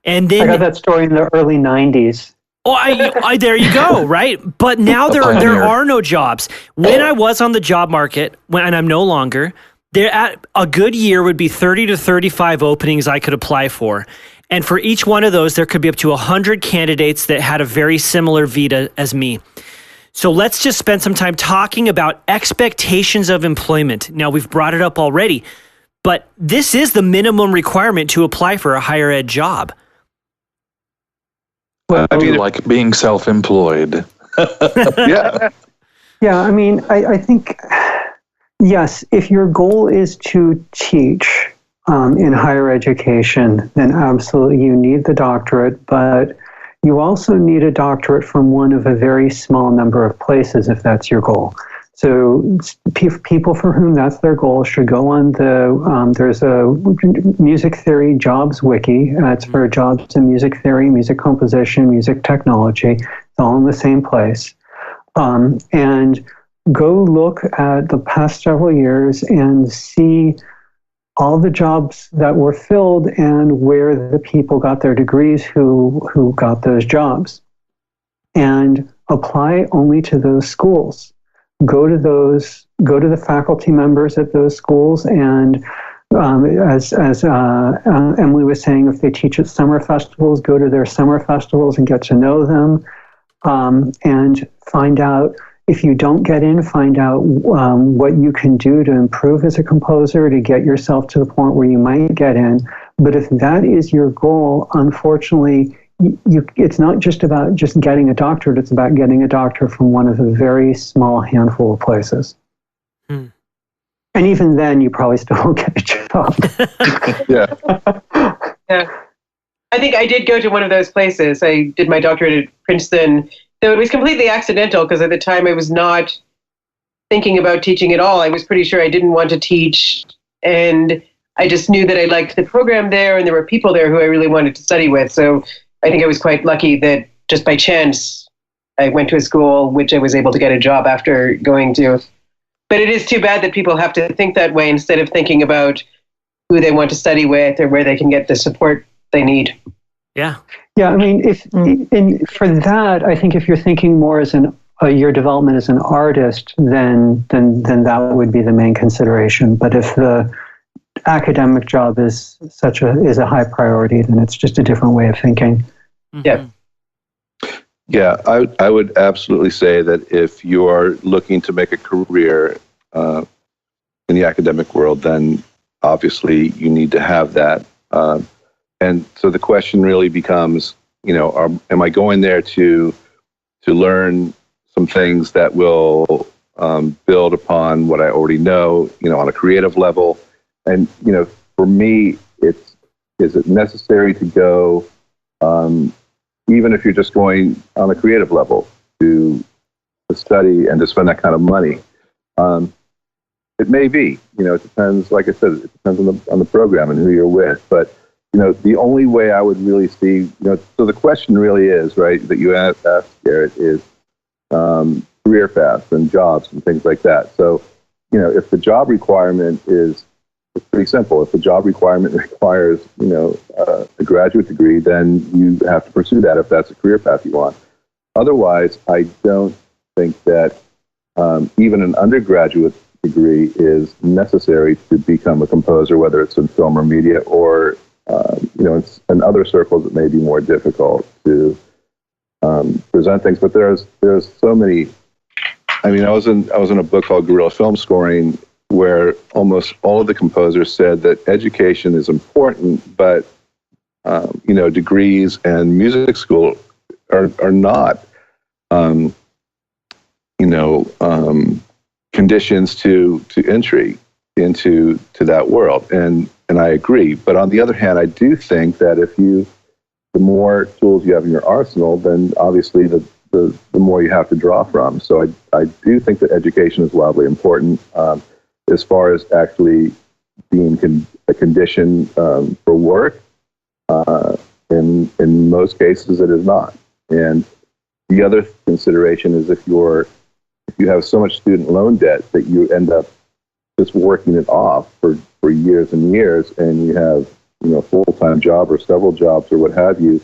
And then I got that story in the early 90s. Oh, I there you go, right? But now there are no jobs. When I was on the job market, and I'm no longer, there at a good year would be 30 to 35 openings I could apply for. And for each one of those, there could be up to 100 candidates that had a very similar vita as me. So let's just spend some time talking about expectations of employment. Now, we've brought it up already, but this is the minimum requirement to apply for a higher ed job. Well, I mean, like being self-employed. Yeah. Yeah, I mean, I think, yes, if your goal is to teach in higher education, then absolutely you need the doctorate, but you also need a doctorate from one of a very small number of places if that's your goal. So people for whom that's their goal should go on there's a music theory jobs wiki. It's for jobs in music theory, music composition, music technology. It's all in the same place. And go look at the past several years and see all the jobs that were filled and where the people got their degrees who got those jobs. And apply only to those schools. Go to the faculty members at those schools, and as Emily was saying, if they teach at summer festivals, go to their summer festivals and get to know them, and find out, if you don't get in, find out what you can do to improve as a composer to get yourself to the point where you might get in. But if that is your goal, unfortunately, it's not just about just getting a doctorate, it's about getting a doctorate from one of a very small handful of places. And even then, you probably still won't get a job. Yeah. I think I did go to one of those places. I did my doctorate at Princeton, though it was completely accidental, because at the time I was not thinking about teaching at all. I was pretty sure I didn't want to teach, and I just knew that I liked the program there, and there were people there who I really wanted to study with. So I think I was quite lucky that just by chance I went to a school which I was able to get a job after going to. But it is too bad that people have to think that way instead of thinking about who they want to study with or where they can get the support they need. Yeah. Yeah, I mean, for that, I think if you're thinking more as your development as an artist, then that would be the main consideration. But if the academic job is a high priority, then it's just a different way of thinking. Yeah. Yeah, I would absolutely say that if you are looking to make a career in the academic world, then obviously you need to have that. And so the question really becomes, am I going there to learn some things that will build upon what I already know, on a creative level? And, for me, is it necessary to go, even if you're just going on a creative level to study and to spend that kind of money? It may be, it depends, like I said, it depends on the program and who you're with. But, the only way I would really see, so the question really is, right, that you asked, Garrett, is career paths and jobs and things like that. So, if the job requirement it's pretty simple. If the job requirement requires, a graduate degree, then you have to pursue that if that's a career path you want. Otherwise, I don't think that even an undergraduate degree is necessary to become a composer, whether it's in film or media, or it's in other circles it may be more difficult to present things. But there's so many. I mean, I was in a book called Guerrilla Film Scoring, where almost all of the composers said that education is important, but degrees and music school are not conditions to entry into that world, and I agree. But on the other hand, I do think that the more tools you have in your arsenal, then obviously the more you have to draw from. So I do think that education is wildly important. As far as actually being a condition for work, in most cases it is not. And the other consideration is if you have so much student loan debt that you end up just working it off for years and years, and you have a full-time job or several jobs or what have you,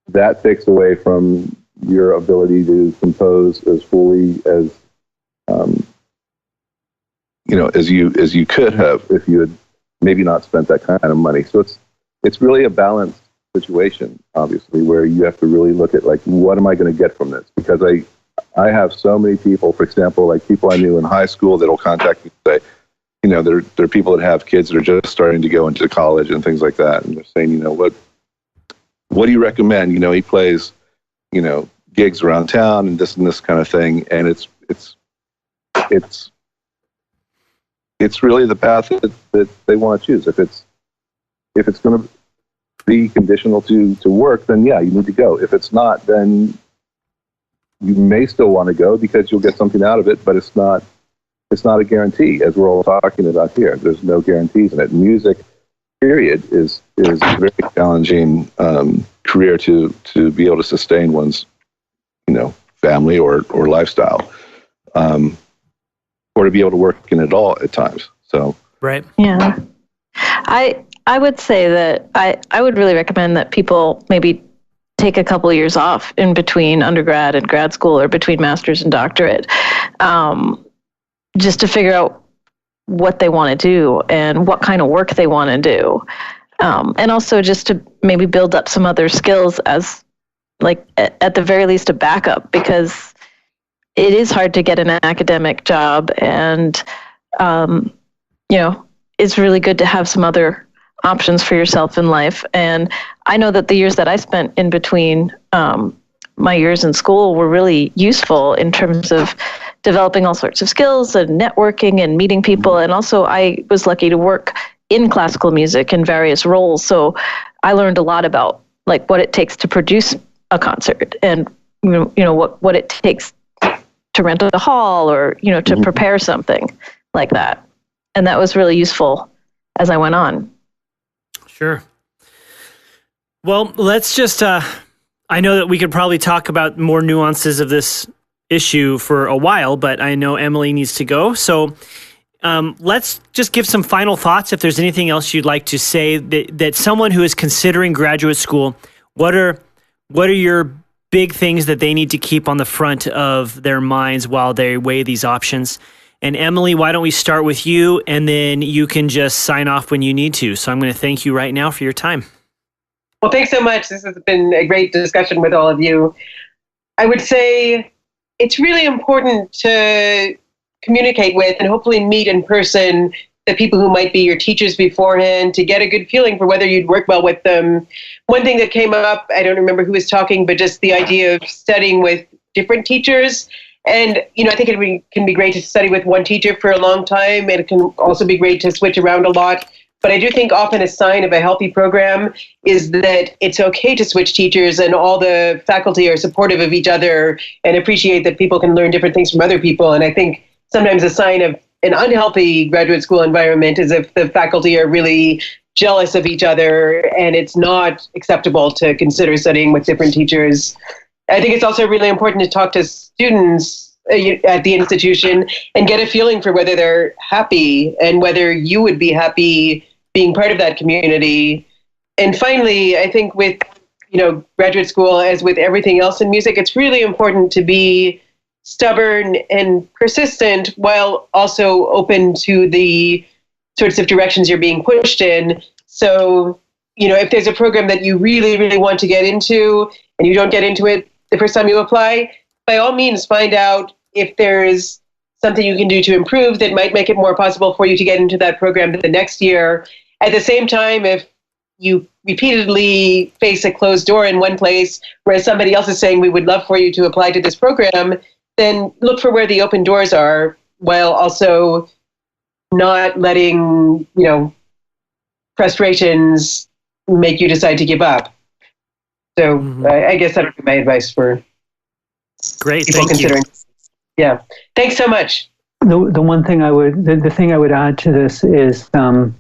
that takes away from your ability to compose as fully as as you could have if you had maybe not spent that kind of money. So it's really a balanced situation, obviously, where you have to really look at, like, what am I going to get from this? Because I have so many people, for example, like people I knew in high school that'll contact me and say, there are people that have kids that are just starting to go into college and things like that, and they're saying, what do you recommend? He plays, gigs around town and this kind of thing, and it's really the path that they want to choose. If it's going to be conditional to work, then yeah, you need to go. If it's not, then you may still want to go because you'll get something out of it, but it's not a guarantee, as we're all talking about here. There's no guarantees in it. Music, period, is a very challenging career to be able to sustain one's family or lifestyle, or to be able to work in it all at times. So, right. Yeah. I would say that I would really recommend that people maybe take a couple of years off in between undergrad and grad school, or between master's and doctorate, just to figure out what they want to do and what kind of work they want to do. And also just to maybe build up some other skills as, like, at the very least, a backup, because it is hard to get an academic job, and, it's really good to have some other options for yourself in life. And I know that the years that I spent in between my years in school were really useful in terms of developing all sorts of skills and networking and meeting people. And also I was lucky to work in classical music in various roles. So I learned a lot about, like, what it takes to produce a concert, and what it takes to rent a hall, or to prepare something like that. And that was really useful as I went on. Sure. Well, let's just, I know that we could probably talk about more nuances of this issue for a while, but I know Emily needs to go. So let's just give some final thoughts. If there's anything else you'd like to say that someone who is considering graduate school, what are your big things that they need to keep on the front of their minds while they weigh these options? And Emily, why don't we start with you, and then you can just sign off when you need to. So I'm going to thank you right now for your time. Well, thanks so much. This has been a great discussion with all of you. I would say it's really important to communicate with and hopefully meet in person the people who might be your teachers beforehand, to get a good feeling for whether you'd work well with them. One thing that came up, I don't remember who was talking, but just the idea of studying with different teachers. And, I think it can be great to study with one teacher for a long time, and it can also be great to switch around a lot. But I do think often a sign of a healthy program is that it's okay to switch teachers, and all the faculty are supportive of each other and appreciate that people can learn different things from other people. And I think sometimes a sign of an unhealthy graduate school environment is if the faculty are really jealous of each other, and it's not acceptable to consider studying with different teachers. I think it's also really important to talk to students at the institution and get a feeling for whether they're happy and whether you would be happy being part of that community. And finally, I think with graduate school, as with everything else in music, it's really important to be stubborn and persistent while also open to the sorts of directions you're being pushed in. So, if there's a program that you really, really want to get into and you don't get into it the first time you apply, by all means, find out if there's something you can do to improve that might make it more possible for you to get into that program the next year. At the same time, if you repeatedly face a closed door in one place, whereas somebody else is saying, we would love for you to apply to this program, then look for where the open doors are, while also not letting, frustrations make you decide to give up. So I guess that would be my advice for great people considering. Yeah. Thanks so much. The one thing the thing I would add to this is to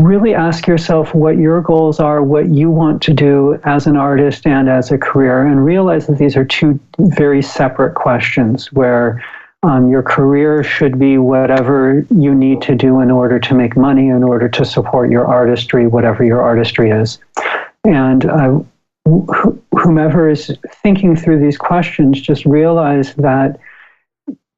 really ask yourself what your goals are, what you want to do as an artist and as a career, and realize that these are two very separate questions, where your career should be whatever you need to do in order to make money, in order to support your artistry, whatever your artistry is. And whomever is thinking through these questions, just realize that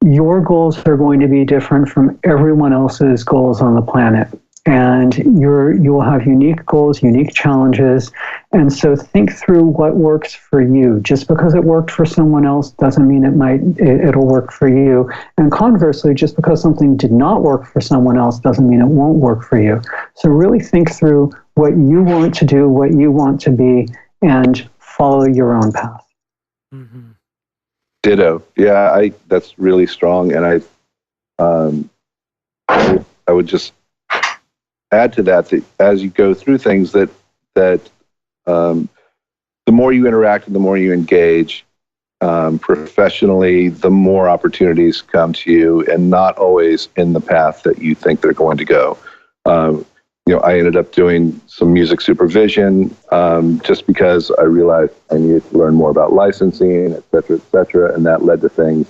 your goals are going to be different from everyone else's goals on the planet. And you will have unique goals, unique challenges. And so think through what works for you. Just because it worked for someone else doesn't mean it'll work for you. And conversely, just because something did not work for someone else doesn't mean it won't work for you. So really think through what you want to do, what you want to be, and follow your own path. Mm-hmm. Ditto. Yeah, that's really strong. And I would just add to that as you go through things that the more you interact and the more you engage professionally, the more opportunities come to you, and not always in the path that you think they're going to go. I ended up doing some music supervision just because I realized I needed to learn more about licensing, et cetera, and that led to things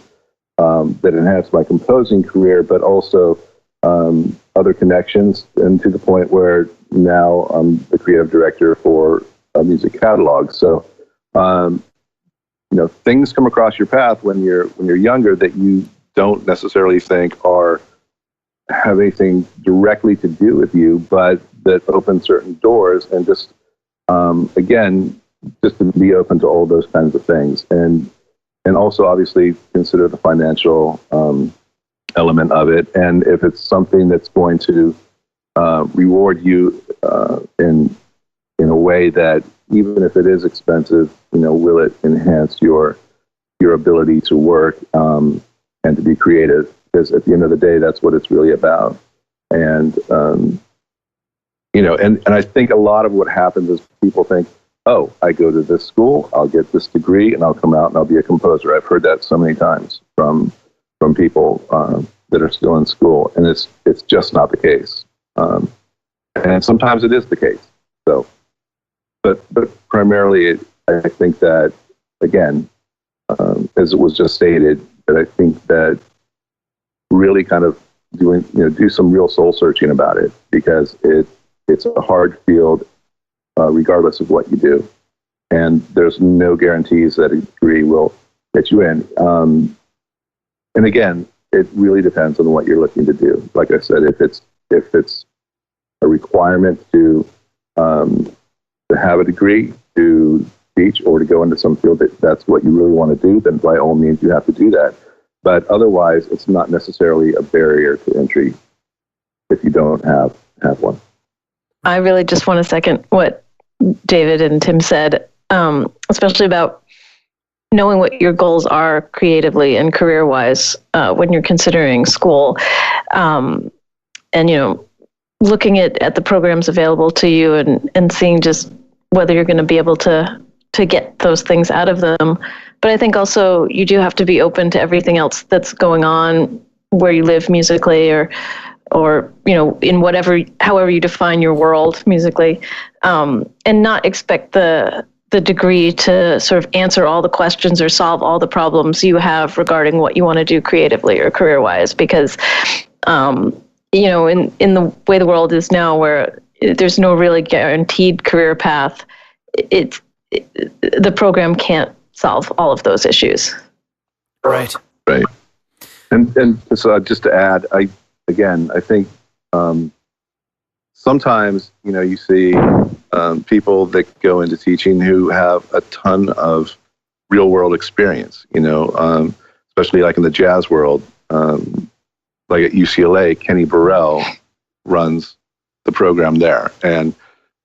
that enhanced my composing career, but also other connections, and to the point where now I'm the creative director for a music catalog. So, things come across your path when you're younger that you don't necessarily think have anything directly to do with you, but that open certain doors, and just just to be open to all those kinds of things, and also obviously consider the financial element of it, and if it's something that's going to reward you in a way that, even if it is expensive, will it enhance your ability to work and to be creative? Because at the end of the day, that's what it's really about. And and I think a lot of what happens is people think, oh, I go to this school, I'll get this degree, and I'll come out and I'll be a composer. I've heard that so many times from people that are still in school, and it's just not the case. And sometimes it is the case. So, but primarily, I think that, again, as it was just stated, that I think that really kind of do some real soul searching about it, because it's a hard field, regardless of what you do, and there's no guarantees that a degree will get you in. And again, it really depends on what you're looking to do. Like I said, if it's a requirement to have a degree to teach or to go into some field that's what you really want to do, then by all means you have to do that. But otherwise, it's not necessarily a barrier to entry if you don't have one. I really just want to second what David and Tim said, especially about knowing what your goals are creatively and career-wise when you're considering school, and looking at the programs available to you and seeing just whether you're going to be able to get those things out of them. But I think also you do have to be open to everything else that's going on where you live musically, or in however you define your world musically, and not expect the degree to sort of answer all the questions or solve all the problems you have regarding what you want to do creatively or career-wise, because in the way the world is now, where there's no really guaranteed career path, the program can't solve all of those issues. Right. And so just to add, I think sometimes, you see people that go into teaching who have a ton of real world experience, especially like in the jazz world, like at UCLA, Kenny Burrell runs the program there. And,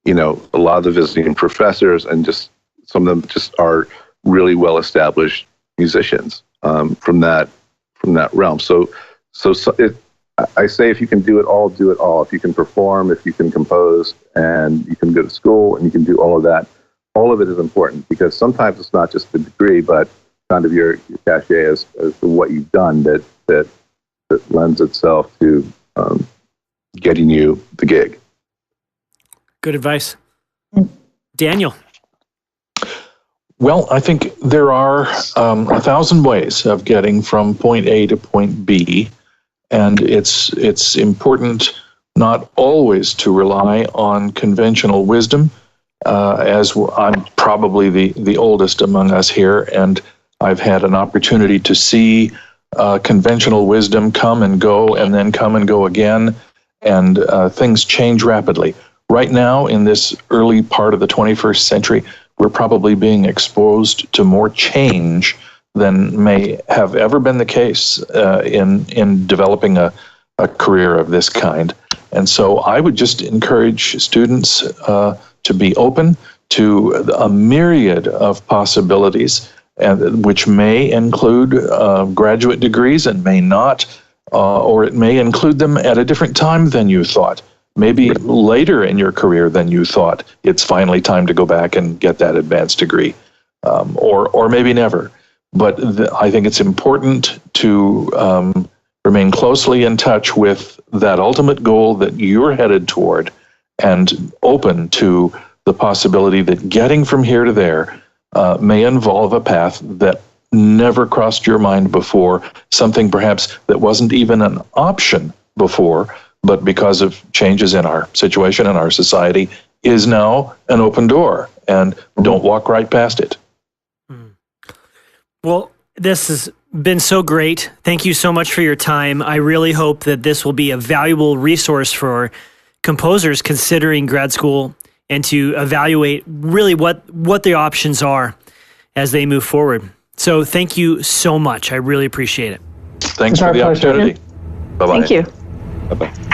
a lot of the visiting professors and just some of them just are really well-established musicians from that realm. So I say, if you can do it all, do it all. If you can perform, if you can compose, and you can go to school and you can do all of that, all of it is important, because sometimes it's not just the degree, but kind of your cachet as to what you've done that lends itself to getting you the gig. Good advice. Daniel. Well, I think there are 1,000 ways of getting from point A to point B, and it's important not always to rely on conventional wisdom, as I'm probably the oldest among us here, and I've had an opportunity to see conventional wisdom come and go, and then come and go again, and things change rapidly. Right now, in this early part of the 21st century, we're probably being exposed to more change than may have ever been the case in developing a career of this kind. And so I would just encourage students to be open to a myriad of possibilities, and which may include graduate degrees and may not, or it may include them at a different time than you thought. Maybe later in your career than you thought it's finally time to go back and get that advanced degree, or maybe never. But I think it's important to remain closely in touch with that ultimate goal that you're headed toward, and open to the possibility that getting from here to there may involve a path that never crossed your mind before, something perhaps that wasn't even an option before, but because of changes in our situation and our society is now an open door, and don't walk right past it. Well, this has been so great. Thank you so much for your time. I really hope that this will be a valuable resource for composers considering grad school and to evaluate really what the options are as they move forward. So thank you so much. I really appreciate it. Thanks for the opportunity. Bye-bye. Thank you. Bye-bye.